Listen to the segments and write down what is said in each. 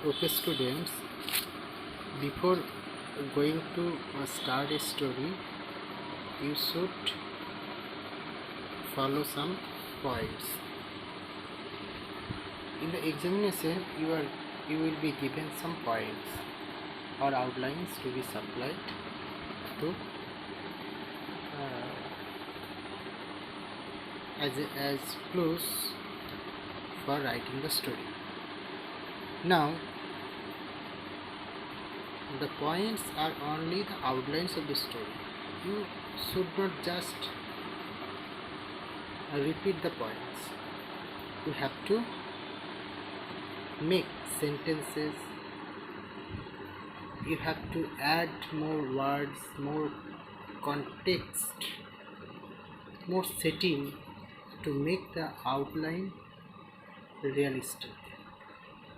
Okay, students, before going to start a story, you should follow some points. In the examination, you will be given some points or outlines to be supplied to as clues for writing the story. Now, the points are only the outlines of the story. You should not just repeat the points. You have to make sentences. You have to add more words, more context, more setting to make the outline realistic.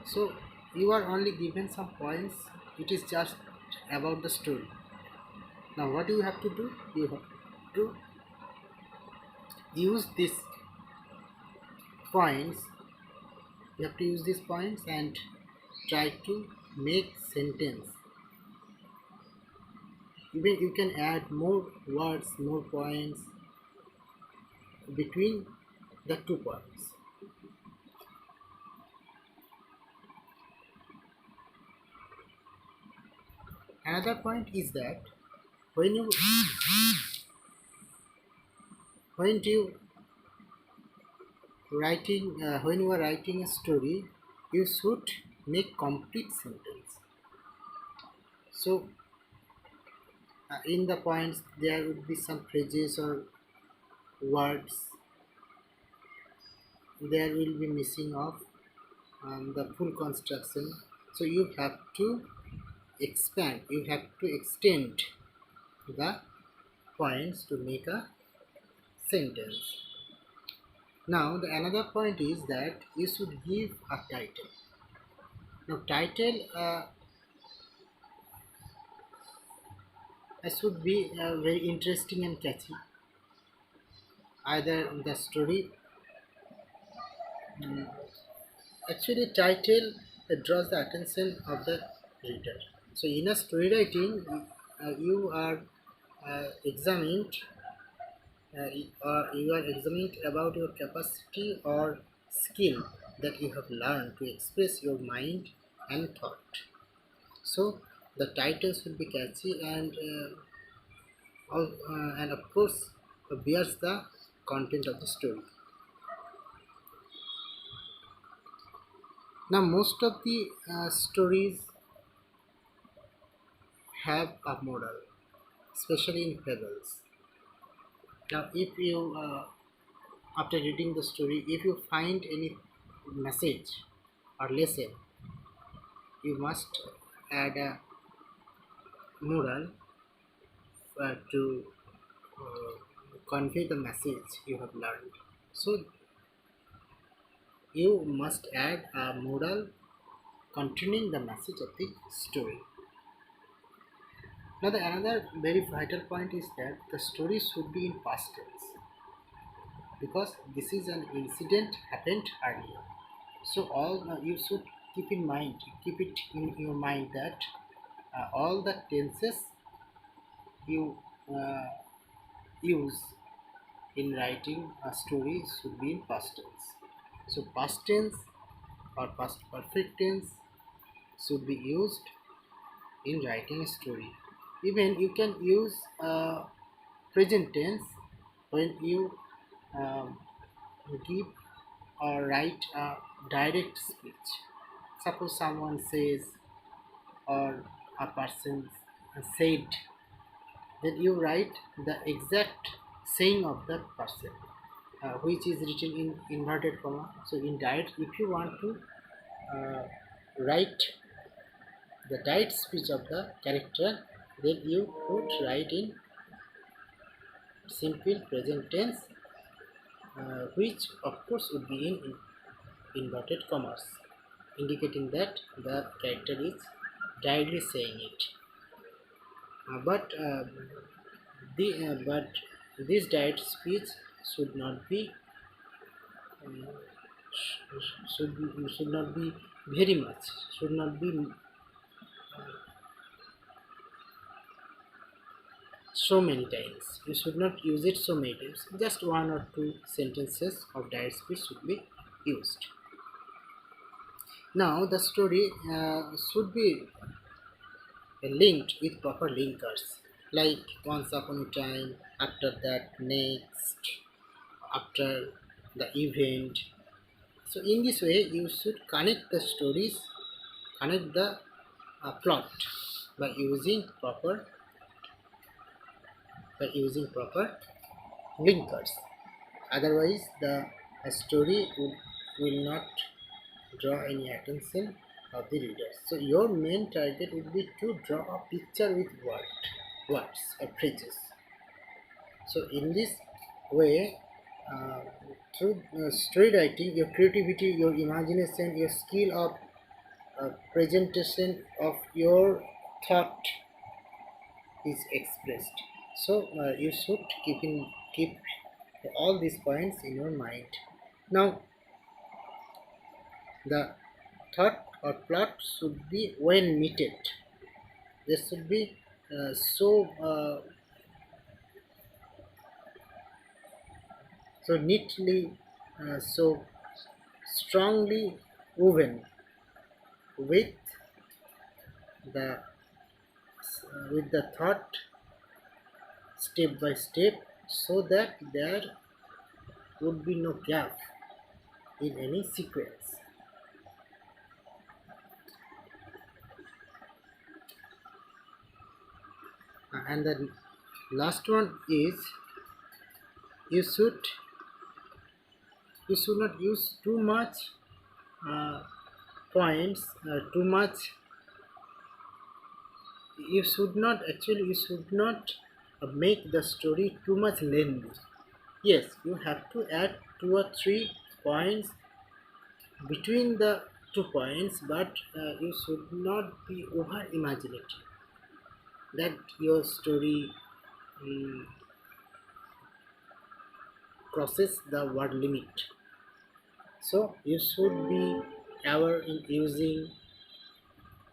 So you are only given some points. It is just about the story. Now what you have to do? You have to use these points. You have to use these points and try to make sentence. Even you can add more words, more points between the 2 points. Another point is that when you when you are writing a story, you should make complete sentence. So in the points there would be some phrases or words there will be missing of the full construction. So you have to expand, you have to extend the points to make a sentence. Now the another point is that you should give a title. Now title should be very interesting and catchy. Either the story, actually title draws the attention of the reader. So in a story writing, you are examined you are examined about your capacity or skill that you have learned to express your mind and thought. So the titles will be catchy and of course bears the content of the story. Now most of the stories have a moral, especially in fables. Now if you after reading the story, if you find any message or lesson, you must add a moral to convey the message you have learned. So you must add a moral containing the message of the story. Now the another very vital point is that the story should be in past tense because this is an incident happened earlier. So all you should keep it in your mind that all the tenses you uh, use in writing a story should be in past tense. So past tense or past perfect tense should be used in writing a story. Even you can use present tense when you um, give or write a direct speech. Suppose someone says or a person said, then you write the exact saying of that person, which is written in inverted comma. So in direct, if you want to uh, write the direct speech of the character, then you would write in simple present tense, which of course would be in inverted commas, indicating that the character is directly saying it. But this direct speech should not be should not be very much, should not be so many times. You should not use it so many times. Just one or two sentences of direct speech should be used. Now the story should be linked with proper linkers, like once upon a time, after that, next, after the event. So in this way, you should connect the stories, connect the plot by using proper linkers. Otherwise, the story will not draw any attention of the readers. So your main target would be to draw a picture with words or phrases. So in this way, uh, through story writing, your creativity, your imagination, your skill of presentation of your thought is expressed. So you should keep all these points in your mind. Now the thought or plot should be well knitted. They should be so neatly, so strongly woven with the thought step by step, so that there would be no gap in any sequence. And the last one is, you should not use too much uh, points, too much. You should not make the story too much lengthy. Yes, you have to add 2 or 3 points between the 2 points, but you should not be over imaginative that your story um, crosses the word limit. So you should be aware in using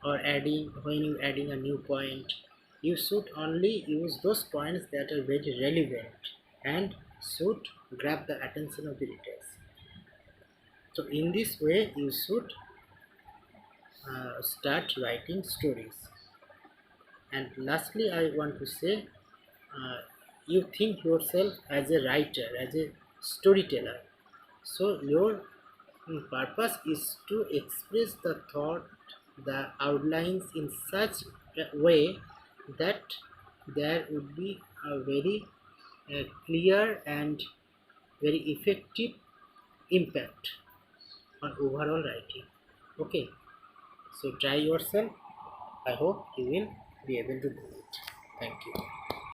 or adding. When you adding a new point, you should only use those points that are very relevant and should grab the attention of the readers. So in this way, you should start writing stories. And lastly, I want to say, uh, you think yourself as a writer, as a storyteller. So your purpose is to express the thought, the outlines in such a way that there would be a very clear and very effective impact on overall writing. Okay, so try yourself. I hope you will be able to do it. Thank you.